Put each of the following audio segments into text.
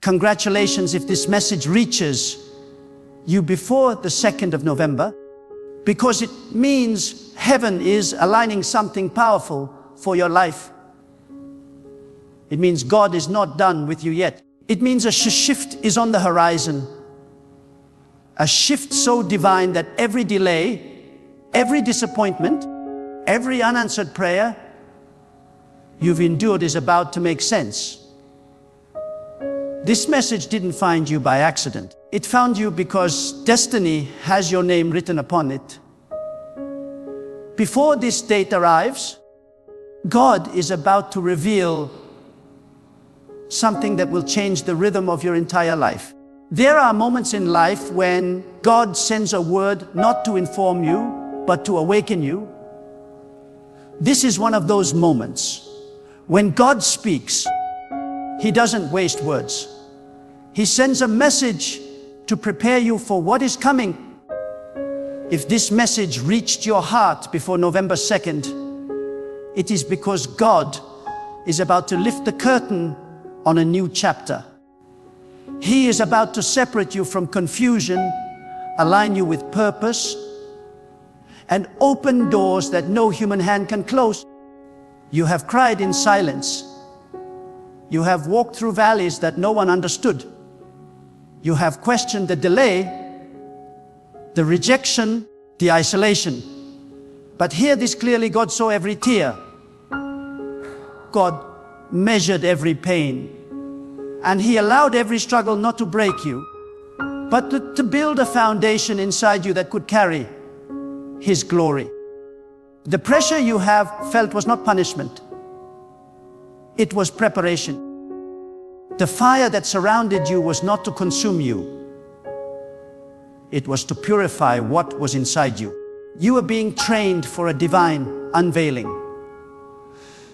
Congratulations if this message reaches you before the 2nd of November, because it means heaven is aligning something powerful for your life. It means God is not done with you yet. It means a shift is on the horizon. A shift so divine that every delay, every disappointment, every unanswered prayer you've endured is about to make sense. This message didn't find you by accident. It found you because destiny has your name written upon it. Before this date arrives, God is about to reveal something that will change the rhythm of your entire life. There are moments in life when God sends a word not to inform you, but to awaken you. This is one of those moments. When God speaks, He doesn't waste words. He sends a message to prepare you for what is coming. If this message reached your heart before November 2nd, it is because God is about to lift the curtain on a new chapter. He is about to separate you from confusion, align you with purpose, and open doors that no human hand can close. You have cried in silence. You have walked through valleys that no one understood. You have questioned the delay, the rejection, the isolation. But hear this clearly: God saw every tear. God measured every pain. And He allowed every struggle not to break you, but to build a foundation inside you that could carry His glory. The pressure you have felt was not punishment. It was preparation. The fire that surrounded you was not to consume you. It was to purify what was inside you. You were being trained for a divine unveiling.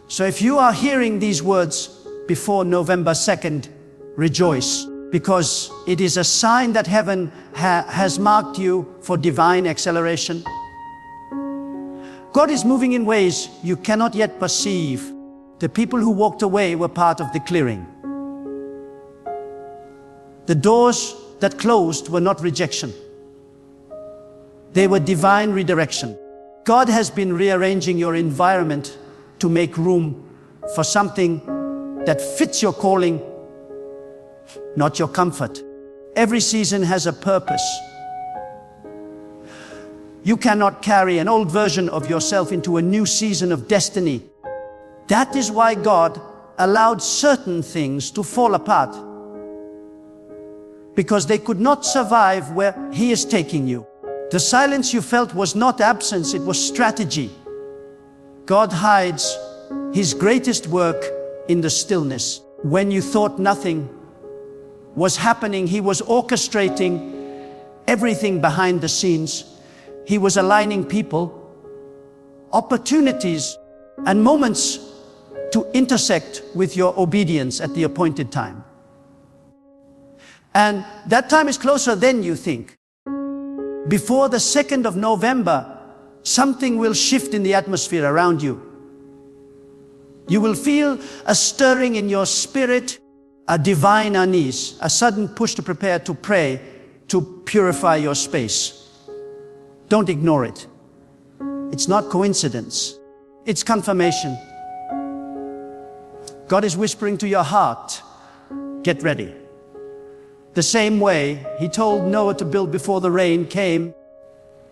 So if you are hearing these words before November 2nd, rejoice, because it is a sign that heaven has marked you for divine acceleration. God is moving in ways you cannot yet perceive. The people who walked away were part of the clearing. The doors that closed were not rejection. They were divine redirection. God has been rearranging your environment to make room for something that fits your calling, not your comfort. Every season has a purpose. You cannot carry an old version of yourself into a new season of destiny. That is why God allowed certain things to fall apart, because they could not survive where He is taking you. The silence you felt was not absence, it was strategy. God hides His greatest work in the stillness. When you thought nothing was happening, He was orchestrating everything behind the scenes. He was aligning people, opportunities, and moments to intersect with your obedience at the appointed time. And that time is closer than you think. Before the 2nd of November, something will shift in the atmosphere around you. You will feel a stirring in your spirit, a divine unease, a sudden push to prepare to pray, to purify your space. Don't ignore it. It's not coincidence. It's confirmation. God is whispering to your heart, get ready. The same way He told Noah to build before the rain came,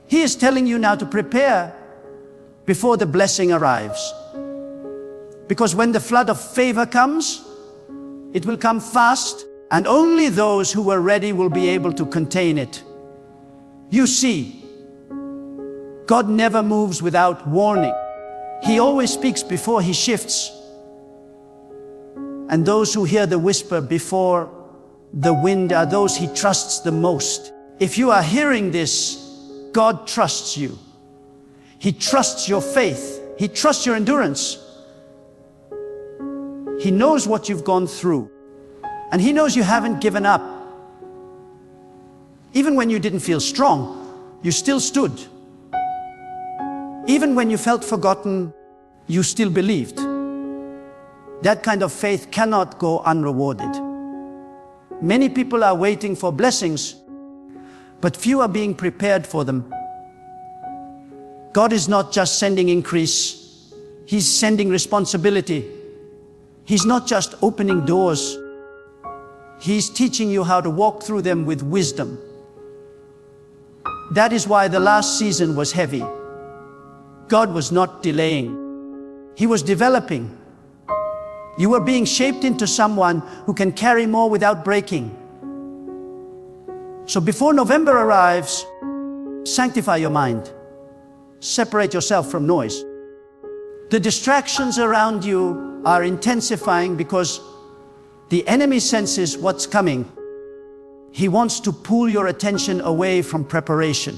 He is telling you now to prepare before the blessing arrives. Because when the flood of favor comes, it will come fast, and only those who are ready will be able to contain it. You see, God never moves without warning. He always speaks before He shifts. And those who hear the whisper before the wind are those He trusts the most. If you are hearing this, God trusts you. He trusts your faith. He trusts your endurance. He knows what you've gone through. And He knows you haven't given up. Even when you didn't feel strong, you still stood. Even when you felt forgotten, you still believed. That kind of faith cannot go unrewarded. Many people are waiting for blessings, but few are being prepared for them. God is not just sending increase, He's sending responsibility. He's not just opening doors, He's teaching you how to walk through them with wisdom. That is why the last season was heavy. God was not delaying. He was developing. You were being shaped into someone who can carry more without breaking. So before November arrives, sanctify your mind. Separate yourself from noise. The distractions around you are intensifying because the enemy senses what's coming. He wants to pull your attention away from preparation.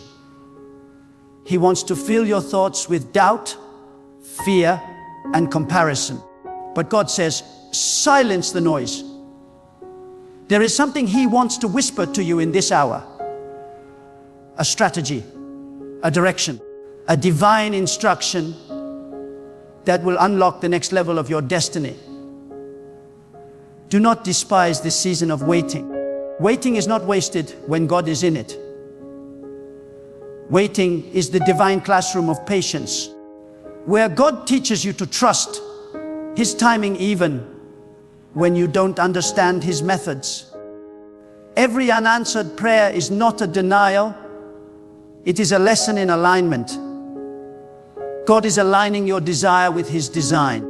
He wants to fill your thoughts with doubt, fear, and comparison. But God says, silence the noise. There is something He wants to whisper to you in this hour. A strategy, a direction, a divine instruction that will unlock the next level of your destiny. Do not despise this season of waiting. Waiting is not wasted when God is in it. Waiting is the divine classroom of patience, where God teaches you to trust His timing even when you don't understand His methods. Every unanswered prayer is not a denial, it is a lesson in alignment. God is aligning your desire with His design.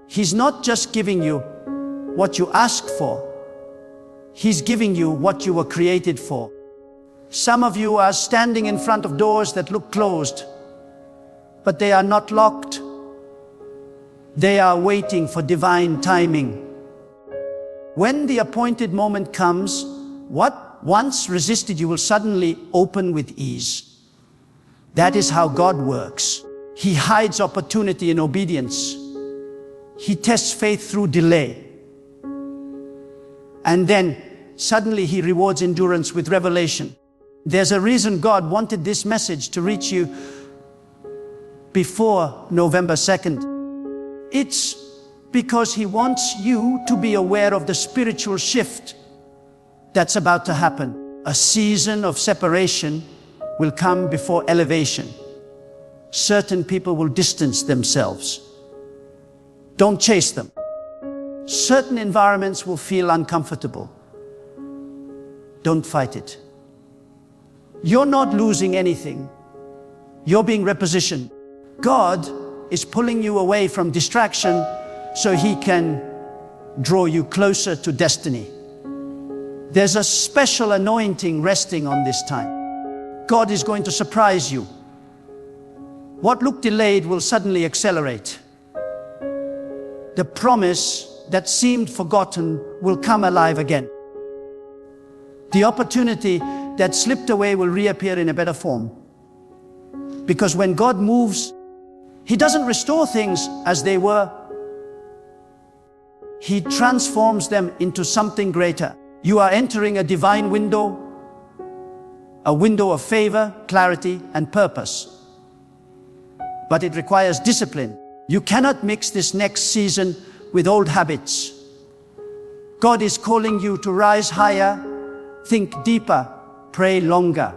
He's not just giving you what you asked for, He's giving you what you were created for. Some of you are standing in front of doors that look closed, but they are not locked. They are waiting for divine timing. When the appointed moment comes, what once resisted you will suddenly open with ease. That is how God works. He hides opportunity in obedience. He tests faith through delay. And then suddenly He rewards endurance with revelation. There's a reason God wanted this message to reach you before November 2nd. It's because He wants you to be aware of the spiritual shift that's about to happen. A season of separation will come before elevation. Certain people will distance themselves. Don't chase them. Certain environments will feel uncomfortable. Don't fight it. You're not losing anything. You're being repositioned. God is pulling you away from distraction so He can draw you closer to destiny. There's a special anointing resting on this time. God is going to surprise you. What looked delayed will suddenly accelerate. The promise that seemed forgotten will come alive again. The opportunity that slipped away will reappear in a better form. Because when God moves, He doesn't restore things as they were. He transforms them into something greater. You are entering a divine window, a window of favor, clarity, and purpose. But it requires discipline. You cannot mix this next season with old habits. God is calling you to rise higher, think deeper, pray longer,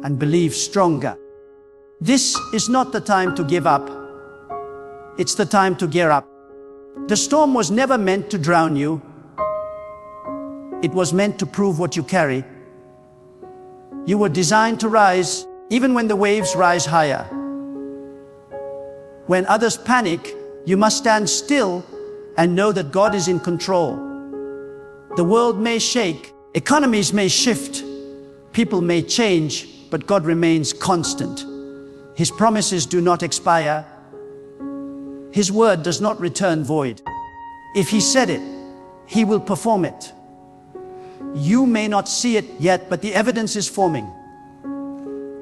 and believe stronger. This is not the time to give up. It's the time to gear up. The storm was never meant to drown you. It was meant to prove what you carry. You were designed to rise, even when the waves rise higher. When others panic, you must stand still and know that God is in control. The world may shake, economies may shift, people may change, but God remains constant. His promises do not expire. His word does not return void. If He said it, He will perform it. You may not see it yet, but the evidence is forming.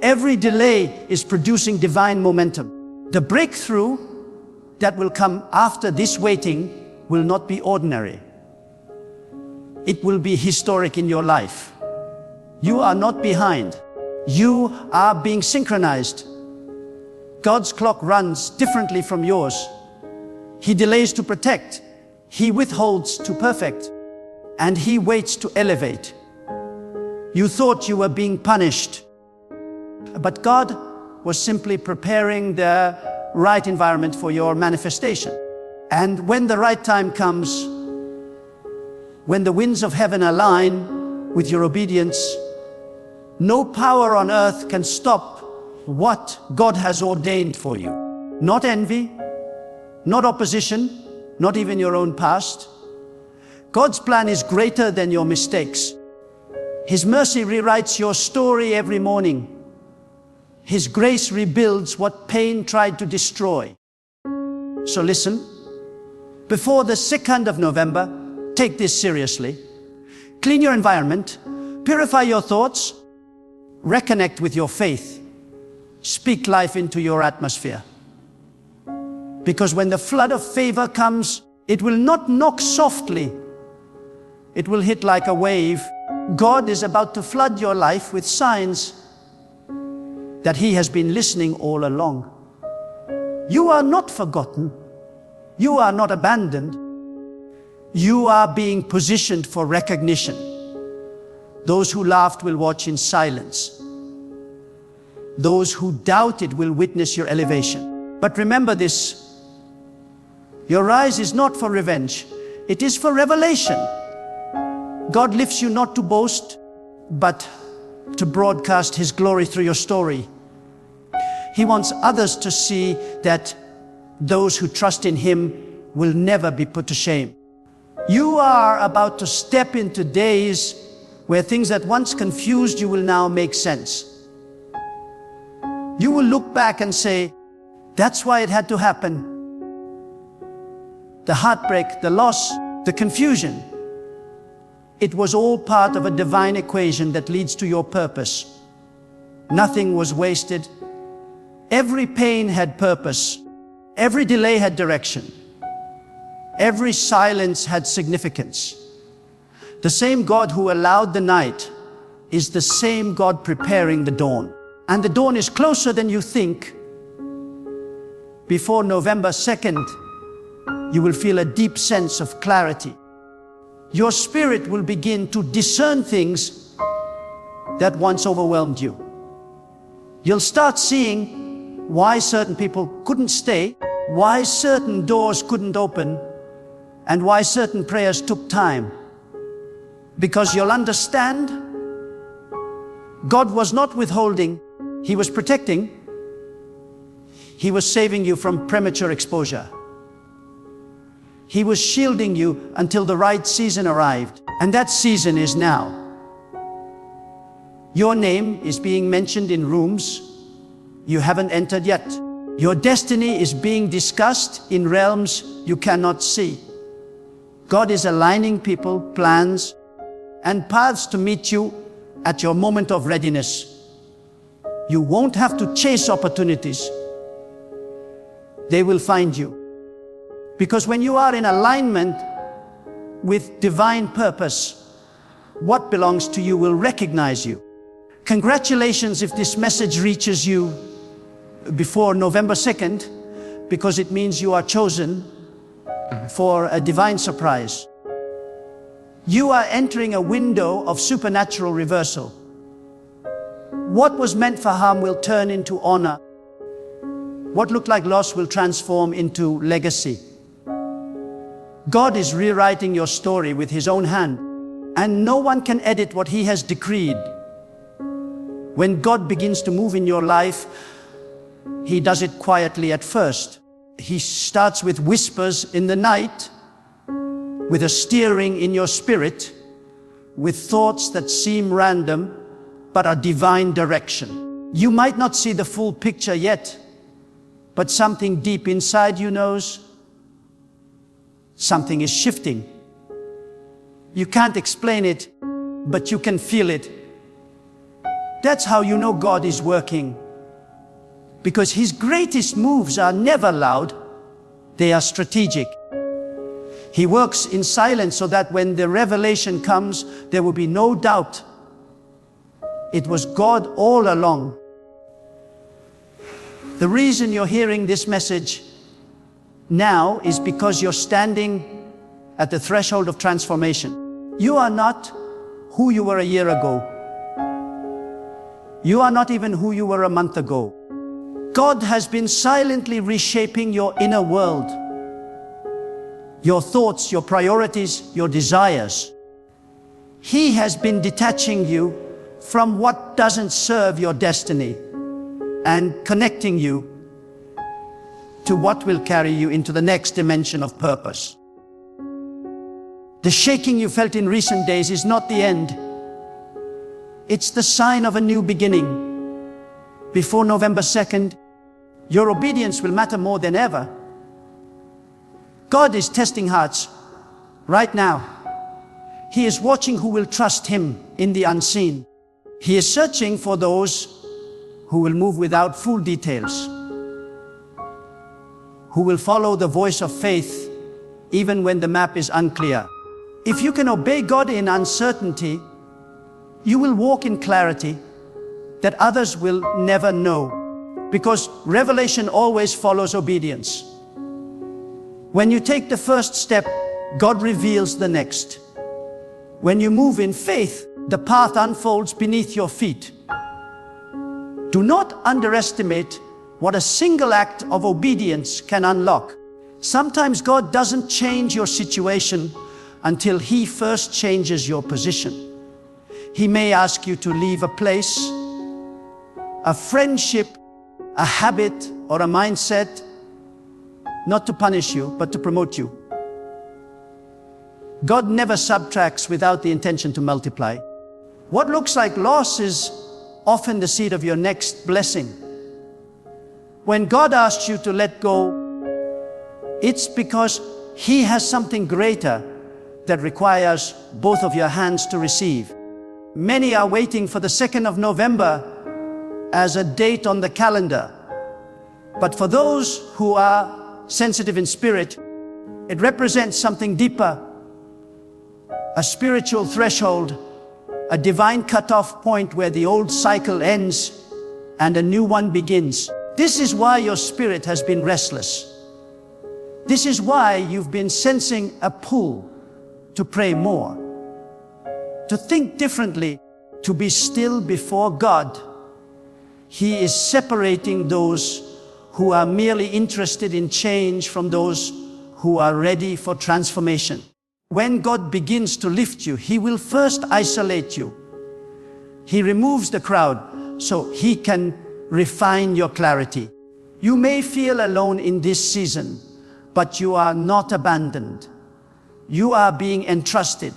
Every delay is producing divine momentum. The breakthrough that will come after this waiting will not be ordinary. It will be historic in your life. You are not behind. You are being synchronized. God's clock runs differently from yours. He delays to protect, He withholds to perfect, and He waits to elevate. You thought you were being punished, but God was simply preparing the right environment for your manifestation. And when the right time comes, when the winds of heaven align with your obedience, no power on earth can stop what God has ordained for you. Not envy, not opposition, not even your own past. God's plan is greater than your mistakes. His mercy rewrites your story every morning. His grace rebuilds what pain tried to destroy. So listen, before the 2nd of November, take this seriously. Clean your environment, purify your thoughts, reconnect with your faith. Speak life into your atmosphere. Because when the flood of favor comes, it will not knock softly. It will hit like a wave. God is about to flood your life with signs that He has been listening all along. You are not forgotten. You are not abandoned. You are being positioned for recognition. Those who laughed will watch in silence. Those who doubted will witness your elevation. But remember this, your rise is not for revenge, it is for revelation. God lifts you not to boast, but to broadcast His glory through your story. He wants others to see that those who trust in Him will never be put to shame. You are about to step into days where things that once confused you will now make sense. You will look back and say, that's why it had to happen. The heartbreak, the loss, the confusion, it was all part of a divine equation that leads to your purpose. Nothing was wasted. Every pain had purpose. Every delay had direction. Every silence had significance. The same God who allowed the night is the same God preparing the dawn. And the dawn is closer than you think. Before November 2nd, you will feel a deep sense of clarity. Your spirit will begin to discern things that once overwhelmed you. You'll start seeing why certain people couldn't stay, why certain doors couldn't open, and why certain prayers took time. Because you'll understand, God was not withholding, He was protecting. He was saving you from premature exposure. He was shielding you until the right season arrived, and that season is now. Your name is being mentioned in rooms you haven't entered yet. Your destiny is being discussed in realms you cannot see. God is aligning people, plans, and paths to meet you at your moment of readiness. You won't have to chase opportunities. They will find you. Because when you are in alignment with divine purpose, what belongs to you will recognize you. Congratulations if this message reaches you before November 2nd, because it means you are chosen for a divine surprise. You are entering a window of supernatural reversal. What was meant for harm will turn into honor. What looked like loss will transform into legacy. God is rewriting your story with His own hand, and no one can edit what He has decreed. When God begins to move in your life, He does it quietly at first. He starts with whispers in the night, with a steering in your spirit, with thoughts that seem random, but are divine direction. You might not see the full picture yet, but something deep inside you knows something is shifting. You can't explain it, but you can feel it. That's how you know God is working. Because His greatest moves are never loud, they are strategic. He works in silence so that when the revelation comes, there will be no doubt. It was God all along. The reason you're hearing this message now is because you're standing at the threshold of transformation. You are not who you were a year ago. You are not even who you were a month ago. God has been silently reshaping your inner world, your thoughts, your priorities, your desires. He has been detaching you from what doesn't serve your destiny and connecting you to what will carry you into the next dimension of purpose. The shaking you felt in recent days is not the end. It's the sign of a new beginning. Before November 2nd, your obedience will matter more than ever. God is testing hearts right now. He is watching who will trust Him in the unseen. He is searching for those who will move without full details, who will follow the voice of faith even when the map is unclear. If you can obey God in uncertainty, you will walk in clarity that others will never know, because revelation always follows obedience. When you take the first step, God reveals the next. When you move in faith, the path unfolds beneath your feet. Do not underestimate what a single act of obedience can unlock. Sometimes God doesn't change your situation until He first changes your position. He may ask you to leave a place, a friendship, a habit, or a mindset, not to punish you, but to promote you. God never subtracts without the intention to multiply. What looks like loss is often the seed of your next blessing. When God asks you to let go, it's because He has something greater that requires both of your hands to receive. Many are waiting for the 2nd of November as a date on the calendar. But for those who are sensitive in spirit, it represents something deeper, a spiritual threshold, a divine cutoff point where the old cycle ends and a new one begins. This is why your spirit has been restless. This is why you've been sensing a pull to pray more, to think differently, to be still before God. He is separating those who are merely interested in change from those who are ready for transformation. When God begins to lift you, He will first isolate you. He removes the crowd so He can refine your clarity. You may feel alone in this season, but you are not abandoned. You are being entrusted.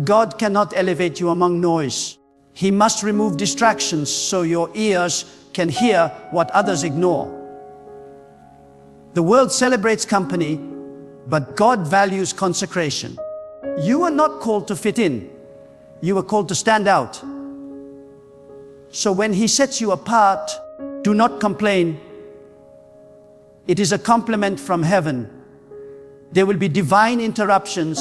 God cannot elevate you among noise. He must remove distractions so your ears can hear what others ignore. The world celebrates company, but God values consecration. You are not called to fit in. You are called to stand out. So when He sets you apart, do not complain. It is a compliment from heaven. There will be divine interruptions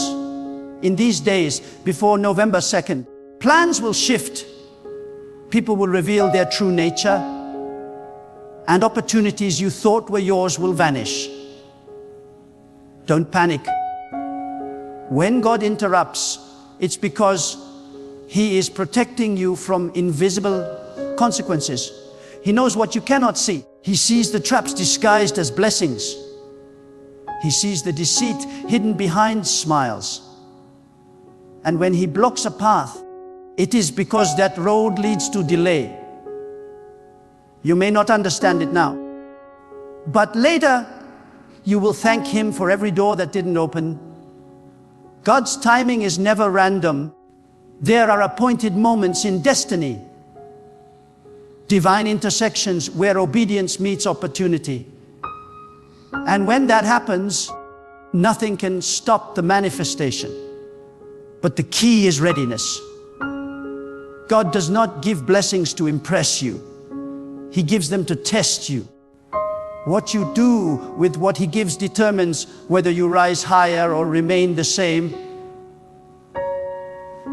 in these days before November 2nd. Plans will shift. People will reveal their true nature, and opportunities you thought were yours will vanish. Don't panic. When God interrupts, it's because He is protecting you from invisible consequences. He knows what you cannot see. He sees the traps disguised as blessings. He sees the deceit hidden behind smiles. And when He blocks a path, it is because that road leads to delay. You may not understand it now, but later you will thank Him for every door that didn't open. God's timing is never random. There are appointed moments in destiny, divine intersections where obedience meets opportunity. And when that happens, nothing can stop the manifestation. But the key is readiness. God does not give blessings to impress you. He gives them to test you. What you do with what He gives determines whether you rise higher or remain the same.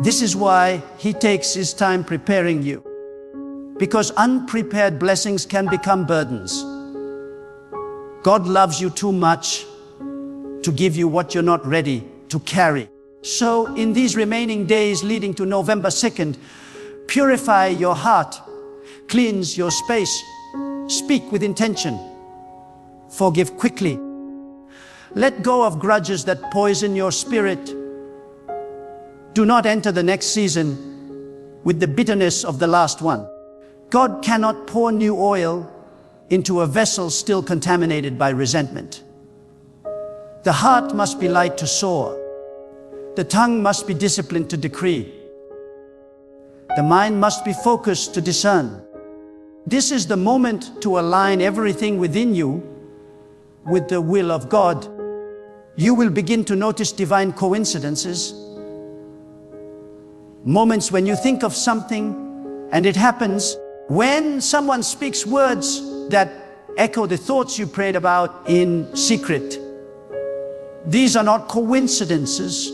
This is why He takes His time preparing you. because unprepared blessings can become burdens. God loves you too much to give you what you're not ready to carry. So in these remaining days leading to November 2nd, purify your heart, cleanse your space, speak with intention, forgive quickly. Let go of grudges that poison your spirit. Do not enter the next season with the bitterness of the last one. God cannot pour new oil into a vessel still contaminated by resentment. The heart must be light to soar. The tongue must be disciplined to decree. The mind must be focused to discern. This is the moment to align everything within you with the will of God. You will begin to notice divine coincidences. Moments when you think of something and it happens. When someone speaks words that echo the thoughts you prayed about in secret. These are not coincidences.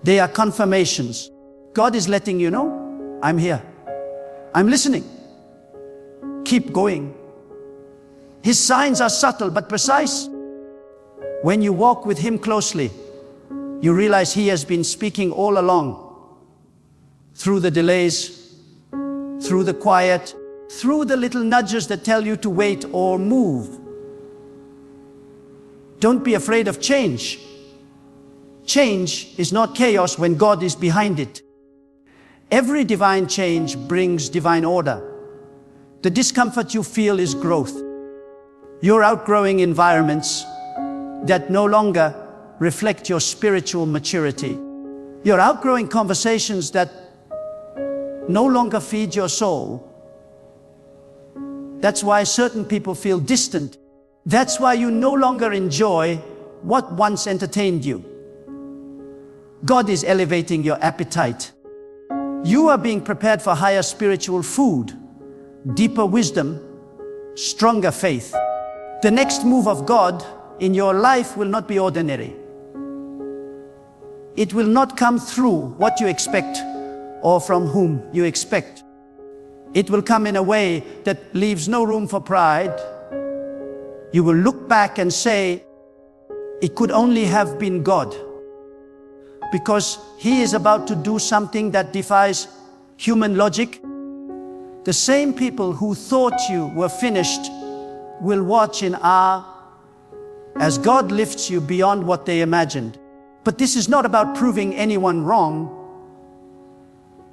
They are confirmations. God is letting you know, I'm here. I'm listening. Keep going. His signs are subtle but precise. When you walk with Him closely, you realize He has been speaking all along. Through the delays, through the quiet, through the little nudges that tell you to wait or move. Don't be afraid of change. Change is not chaos when God is behind it. Every divine change brings divine order. The discomfort you feel is growth. You're outgrowing environments that no longer reflect your spiritual maturity. You're outgrowing conversations that no longer feed your soul. That's why certain people feel distant. That's why you no longer enjoy what once entertained you. God is elevating your appetite. You are being prepared for higher spiritual food, deeper wisdom, stronger faith. The next move of God in your life will not be ordinary. It will not come through what you expect or from whom you expect. It will come in a way that leaves no room for pride. You will look back and say, it could only have been God. Because He is about to do something that defies human logic. The same people who thought you were finished will watch in awe as God lifts you beyond what they imagined. But this is not about proving anyone wrong.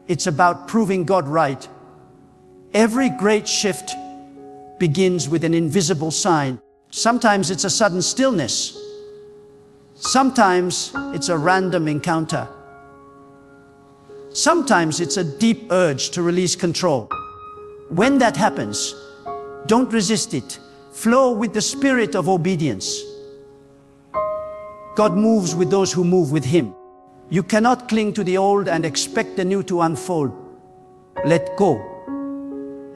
It's about proving God right. Every great shift begins with an invisible sign. Sometimes it's a sudden stillness. Sometimes it's a random encounter. Sometimes it's a deep urge to release control. When that happens, don't resist it. Flow with the spirit of obedience. God moves with those who move with Him. You cannot cling to the old and expect the new to unfold. Let go.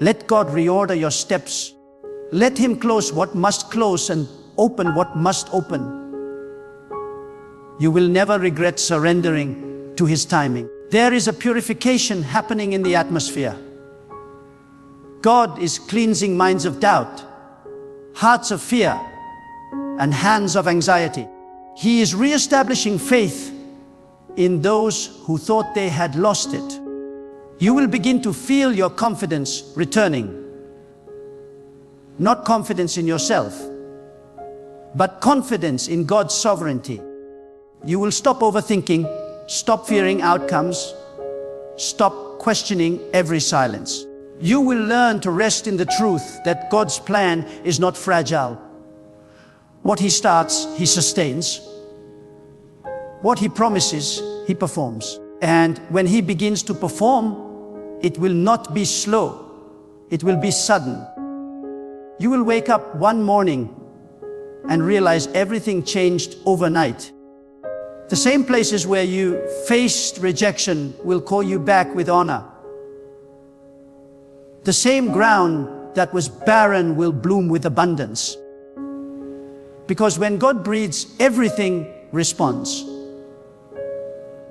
Let God reorder your steps. Let Him close what must close and open what must open. You will never regret surrendering to His timing. There is a purification happening in the atmosphere. God is cleansing minds of doubt, hearts of fear, and hands of anxiety. He is reestablishing faith in those who thought they had lost it. You will begin to feel your confidence returning. Not confidence in yourself, but confidence in God's sovereignty. You will stop overthinking, stop fearing outcomes, stop questioning every silence. You will learn to rest in the truth that God's plan is not fragile. What He starts, He sustains. What He promises, He performs. And when He begins to perform, it will not be slow. It will be sudden. You will wake up one morning and realize everything changed overnight. The same places where you faced rejection will call you back with honor. The same ground that was barren will bloom with abundance. Because when God breathes, everything responds.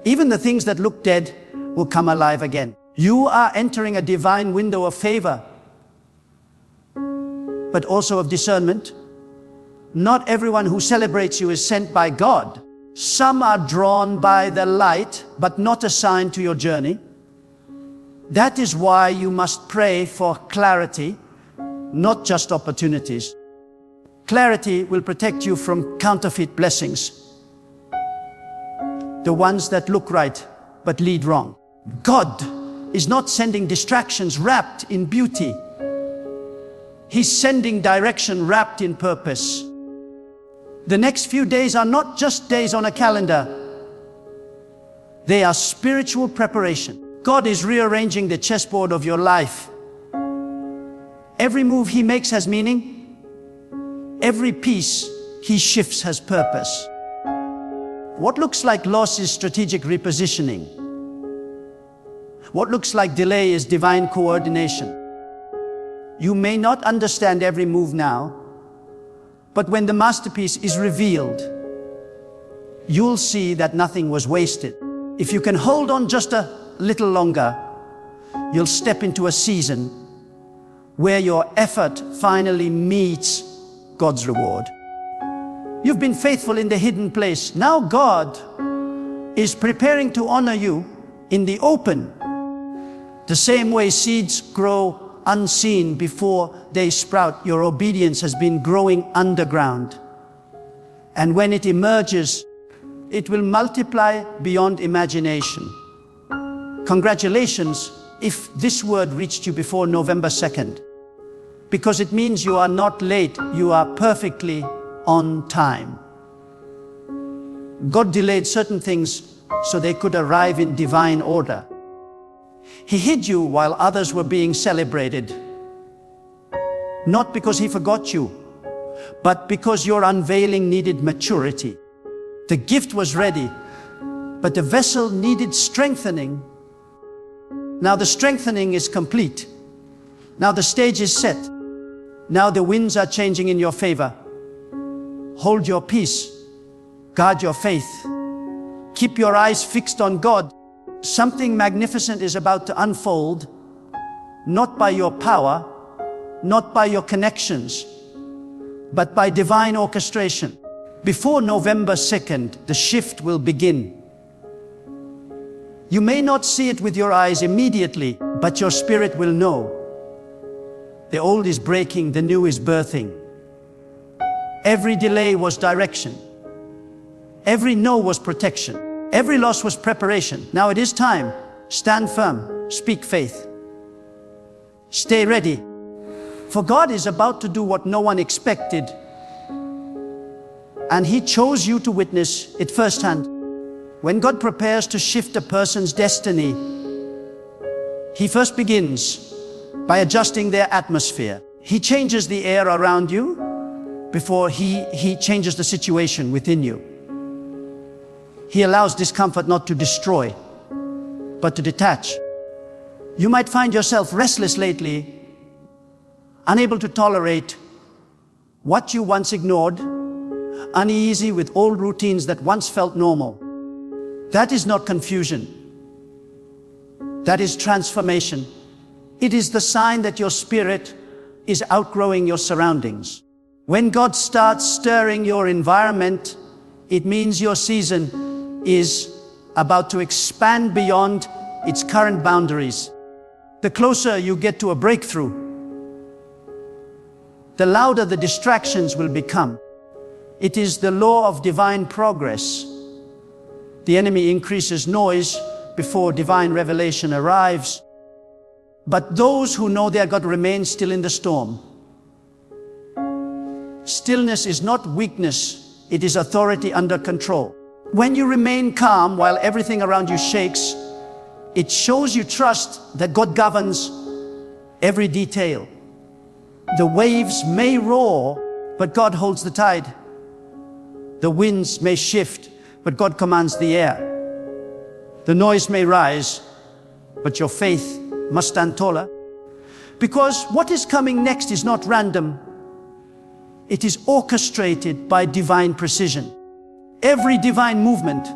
Even the things that look dead will come alive again. You are entering a divine window of favor but also of discernment. Not everyone who celebrates you is sent by God. Some are drawn by the light, but not assigned to your journey. That is why you must pray for clarity, not just opportunities. Clarity will protect you from counterfeit blessings, the ones that look right but lead wrong. God is not sending distractions wrapped in beauty. He's sending direction wrapped in purpose. The next few days are not just days on a calendar. They are spiritual preparation. God is rearranging the chessboard of your life. Every move He makes has meaning. Every piece He shifts has purpose. What looks like loss is strategic repositioning. What looks like delay is divine coordination. You may not understand every move now, but when the masterpiece is revealed, you'll see that nothing was wasted. If you can hold on just a little longer, you'll step into a season where your effort finally meets God's reward. You've been faithful in the hidden place. Now God is preparing to honor you in the open. The same way seeds grow unseen before they sprout, your obedience has been growing underground. And when it emerges, it will multiply beyond imagination. Congratulations if this word reached you before November 2nd, because it means you are not late, you are perfectly on time. God delayed certain things so they could arrive in divine order. He hid you while others were being celebrated. Not because He forgot you, but because your unveiling needed maturity. The gift was ready, but the vessel needed strengthening. Now the strengthening is complete. Now the stage is set. Now the winds are changing in your favor. Hold your peace. Guard your faith. Keep your eyes fixed on God. Something magnificent is about to unfold, not by your power, not by your connections, but by divine orchestration. Before November 2nd, the shift will begin. You may not see it with your eyes immediately, but your spirit will know. The old is breaking, the new is birthing. Every delay was direction. Every no was protection. Every loss was preparation. Now it is time. Stand firm. Speak faith. Stay ready. For God is about to do what no one expected. And He chose you to witness it firsthand. When God prepares to shift a person's destiny, He first begins by adjusting their atmosphere. He changes the air around you before He changes the situation within you. He allows discomfort not to destroy, but to detach. You might find yourself restless lately, unable to tolerate what you once ignored, uneasy with old routines that once felt normal. That is not confusion. That is transformation. It is the sign that your spirit is outgrowing your surroundings. When God starts stirring your environment, it means your season is about to expand beyond its current boundaries. The closer you get to a breakthrough, the louder the distractions will become. It is the law of divine progress. The enemy increases noise before divine revelation arrives. But those who know their God remain still in the storm. Stillness is not weakness, it is authority under control. When you remain calm while everything around you shakes, it shows you trust that God governs every detail. The waves may roar, but God holds the tide. The winds may shift, but God commands the air. The noise may rise, but your faith must stand taller. Because what is coming next is not random. It is orchestrated by divine precision. Every divine movement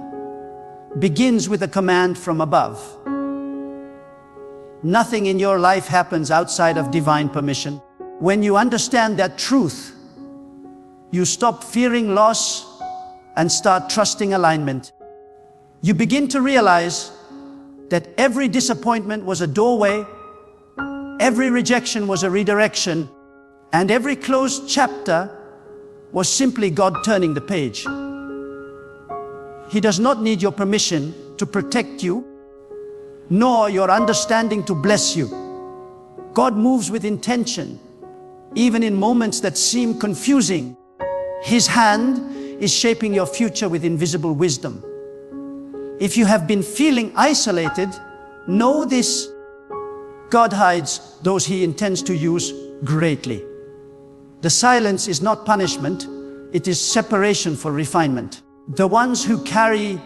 begins with a command from above. Nothing in your life happens outside of divine permission. When you understand that truth, you stop fearing loss and start trusting alignment. You begin to realize that every disappointment was a doorway, every rejection was a redirection, and every closed chapter was simply God turning the page. He does not need your permission to protect you, nor your understanding to bless you. God moves with intention, even in moments that seem confusing. His hand is shaping your future with invisible wisdom. If you have been feeling isolated, know this: God hides those He intends to use greatly. The silence is not punishment, it is separation for refinement. The ones who carry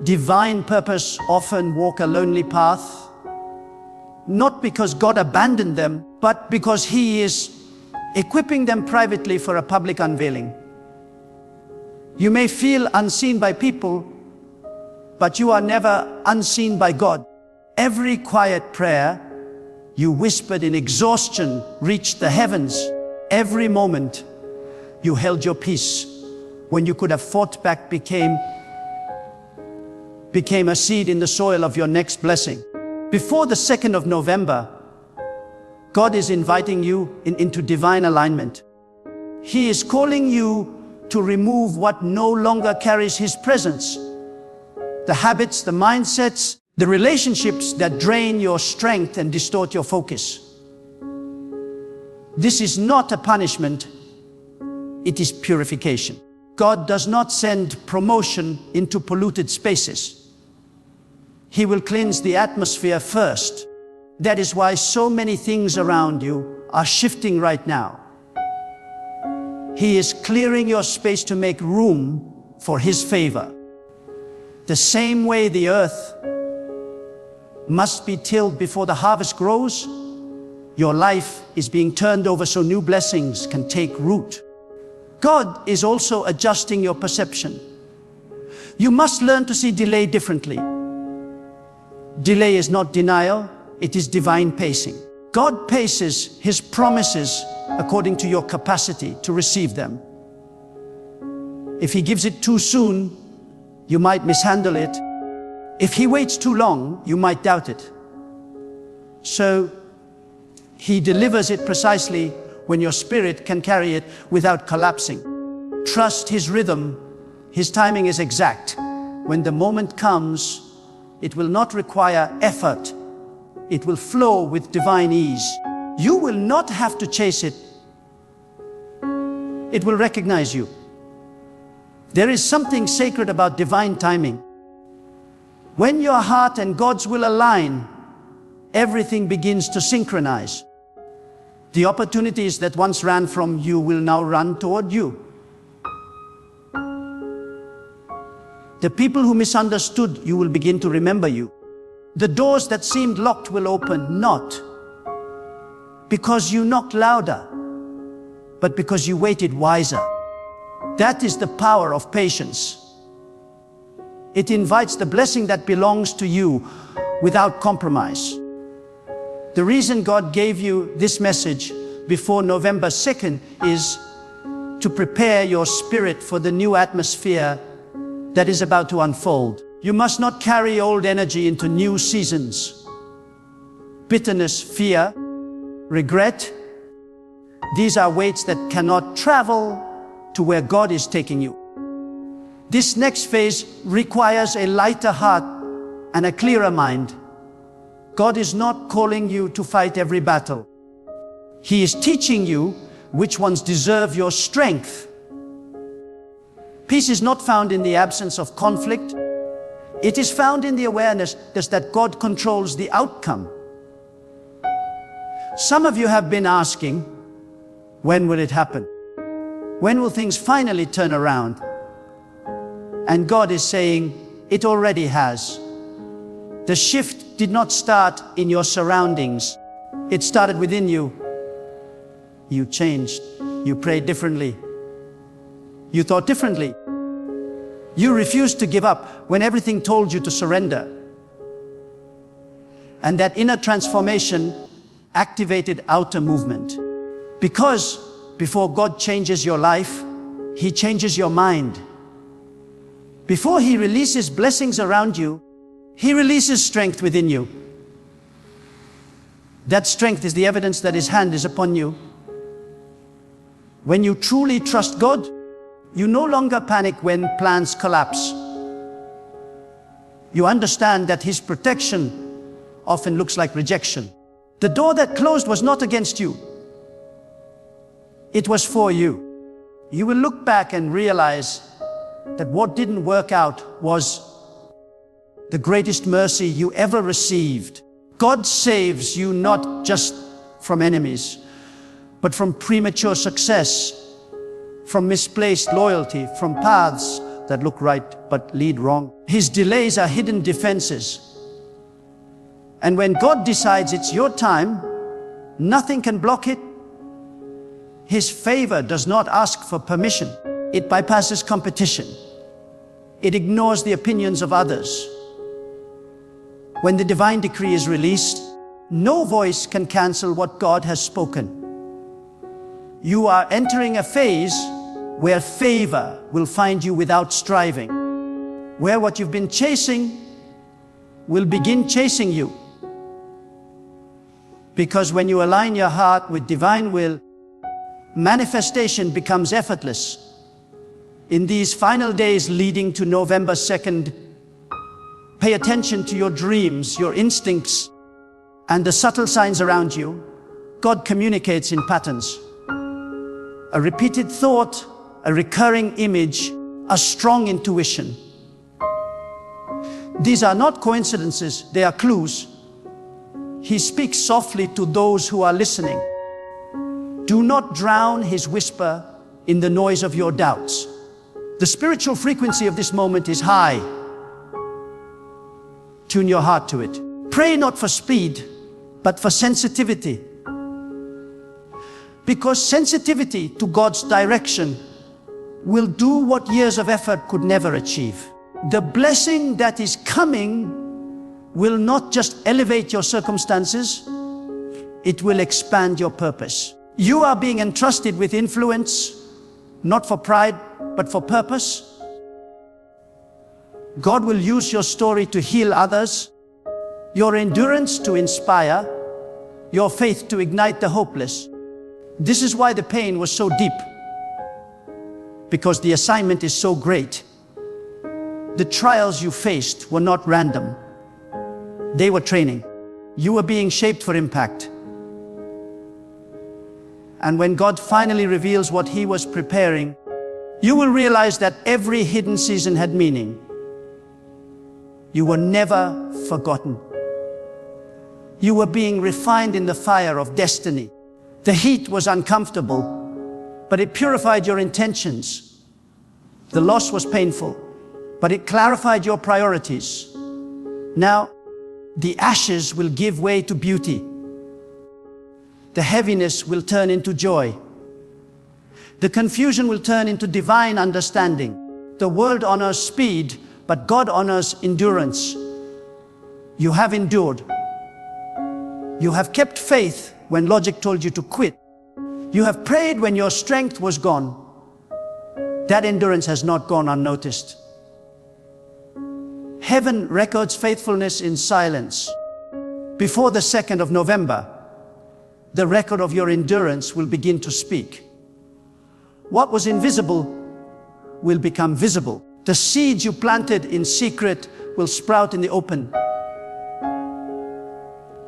divine purpose often walk a lonely path, not because God abandoned them, but because He is equipping them privately for a public unveiling. You may feel unseen by people, but you are never unseen by God. Every quiet prayer you whispered in exhaustion reached the heavens. Every moment you held your peace when you could have fought back became a seed in the soil of your next blessing. Before the 2nd of November, God is inviting you into divine alignment. He is calling you to remove what no longer carries His presence. The habits, the mindsets, the relationships that drain your strength and distort your focus. This is not a punishment, it is purification. God does not send promotion into polluted spaces. He will cleanse the atmosphere first. That is why so many things around you are shifting right now. He is clearing your space to make room for His favor. The same way the earth must be tilled before the harvest grows, your life is being turned over so new blessings can take root. God is also adjusting your perception. You must learn to see delay differently. Delay is not denial, it is divine pacing. God paces His promises according to your capacity to receive them. If He gives it too soon, you might mishandle it. If He waits too long, you might doubt it. So He delivers it precisely when your spirit can carry it without collapsing. Trust His rhythm. His timing is exact. When the moment comes, it will not require effort. It will flow with divine ease. You will not have to chase it. It will recognize you. There is something sacred about divine timing. When your heart and God's will align, everything begins to synchronize. The opportunities that once ran from you will now run toward you. The people who misunderstood you will begin to remember you. The doors that seemed locked will open, not because you knocked louder, but because you waited wiser. That is the power of patience. It invites the blessing that belongs to you without compromise. The reason God gave you this message before November 2nd is to prepare your spirit for the new atmosphere that is about to unfold. You must not carry old energy into new seasons. Bitterness, fear, regret, these are weights that cannot travel to where God is taking you. This next phase requires a lighter heart and a clearer mind. God is not calling you to fight every battle. He is teaching you which ones deserve your strength. Peace is not found in the absence of conflict. It is found in the awareness that God controls the outcome. Some of you have been asking, when will it happen? When will things finally turn around? And God is saying, it already has. The shift did not start in your surroundings. It started within you. You changed. You prayed differently. You thought differently. You refused to give up when everything told you to surrender. And that inner transformation activated outer movement. Because before God changes your life, He changes your mind. Before He releases blessings around you, He releases strength within you. That strength is the evidence that His hand is upon you. When you truly trust God, you no longer panic when plans collapse. You understand that His protection often looks like rejection. The door that closed was not against you. It was for you. You will look back and realize that what didn't work out was the greatest mercy you ever received. God saves you not just from enemies, but from premature success, from misplaced loyalty, from paths that look right but lead wrong. His delays are hidden defenses. And when God decides it's your time, nothing can block it. His favor does not ask for permission. It bypasses competition. It ignores the opinions of others. When the divine decree is released, no voice can cancel what God has spoken. You are entering a phase where favor will find you without striving, where what you've been chasing will begin chasing you. Because when you align your heart with divine will, manifestation becomes effortless. In these final days leading to November 2nd, pay attention to your dreams, your instincts, and the subtle signs around you. God communicates in patterns. A repeated thought, a recurring image, a strong intuition. These are not coincidences, they are clues. He speaks softly to those who are listening. Do not drown His whisper in the noise of your doubts. The spiritual frequency of this moment is high. Tune your heart to it. Pray not for speed, but for sensitivity. Because sensitivity to God's direction will do what years of effort could never achieve. The blessing that is coming will not just elevate your circumstances, it will expand your purpose. You are being entrusted with influence, not for pride, but for purpose. God will use your story to heal others, your endurance to inspire, your faith to ignite the hopeless. This is why the pain was so deep, because the assignment is so great. The trials you faced were not random. They were training. You were being shaped for impact. And when God finally reveals what He was preparing, you will realize that every hidden season had meaning. You were never forgotten. You were being refined in the fire of destiny. The heat was uncomfortable, but it purified your intentions. The loss was painful, but it clarified your priorities. Now, the ashes will give way to beauty. The heaviness will turn into joy. The confusion will turn into divine understanding. The world honors speed, but God honors endurance. You have endured. You have kept faith when logic told you to quit. You have prayed when your strength was gone. That endurance has not gone unnoticed. Heaven records faithfulness in silence. Before the 2nd of November, the record of your endurance will begin to speak. What was invisible will become visible. The seeds you planted in secret will sprout in the open.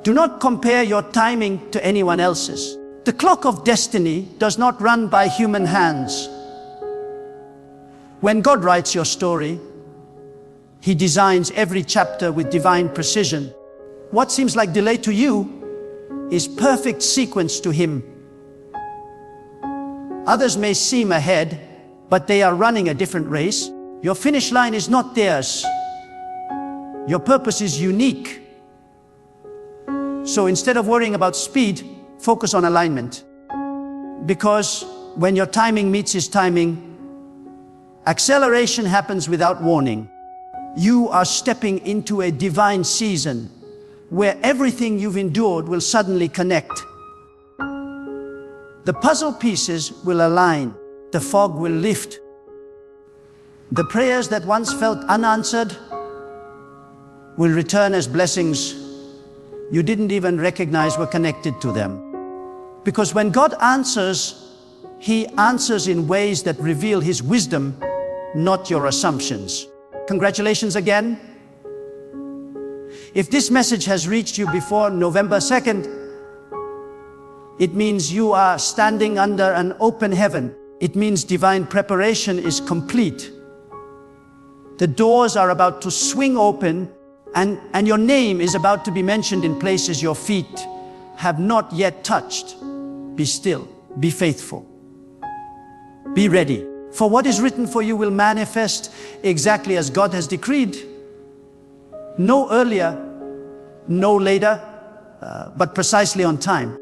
Do not compare your timing to anyone else's. The clock of destiny does not run by human hands. When God writes your story, He designs every chapter with divine precision. What seems like delay to you is perfect sequence to Him. Others may seem ahead, but they are running a different race. Your finish line is not theirs. Your purpose is unique. So instead of worrying about speed, focus on alignment. Because when your timing meets His timing, acceleration happens without warning. You are stepping into a divine season where everything you've endured will suddenly connect. The The puzzle pieces will align. The fog will lift. The prayers that once felt unanswered will return as blessings you didn't even recognize were connected to them. Because when God answers, He answers in ways that reveal His wisdom, not your assumptions. Congratulations again. If this message has reached you before November 2nd, it means you are standing under an open heaven. It means divine preparation is complete. The doors are about to swing open, and your name is about to be mentioned in places your feet have not yet touched. Be still, be faithful, be ready. For what is written for you will manifest exactly as God has decreed. No earlier, no later, but precisely on time.